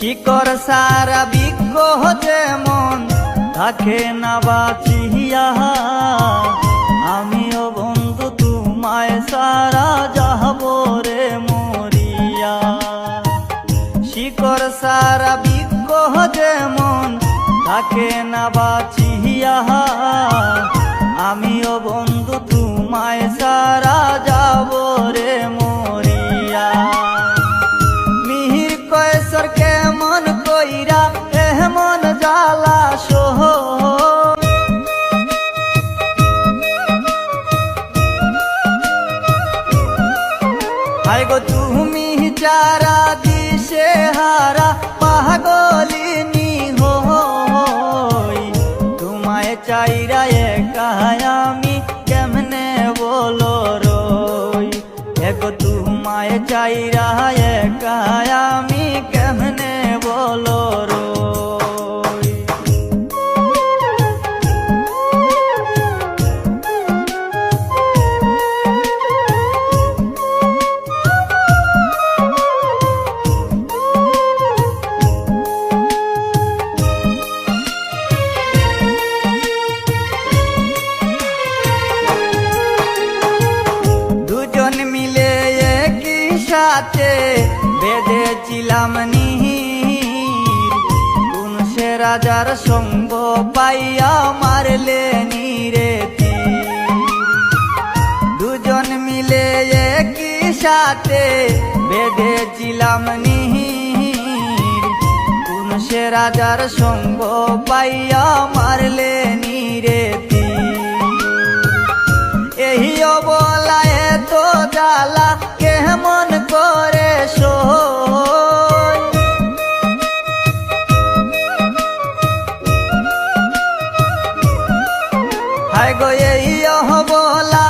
শিকড় সারা বৃক্ষ যেমন থাকে না বাঁচিয়া, আমিও বন্ধু তোমায় সারা যাব রে মরিয়া। শিকড় সারা বৃক্ষ যেমন থাকে না বাঁচিয়া, আমিও বন্ধু তোমায় সারা যাব রে মরিয়া। মিহির কয়েসর কেমন কইরা এমন জ্বালা সহ, হায় গো তুমি যারা দিশে হারা পাগলিনী হই, তোমায় চাইরা একা আমি কেমনে বলো রই। এগো তোমায় চাইরা একা আমি কেমনে বলো রই। মিলে একই সাথে বেঁধেছিলাম নীর, কোন সে রাজার সঙ্গ পাইয়া মারলে নীরে তীর। দুজন মিলে একই সাথে বেঁধেছিলাম নীর, কোন সে রাজার সঙ্গ পাইয়া মারলে নীরে তীর। এই অবলায় তো জ্বালা কেমন করে সই, হায় গো এই অবলা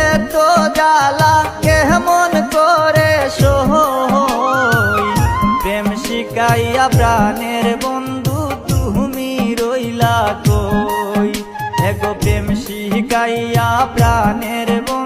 এত জ্বালা কেমন করে সই। প্রেম শিখাইয়া প্রাণের বন্ধু তুমি রইলা কই, এগো প্রেম শিখাইয়া প্রাণের বন্ধু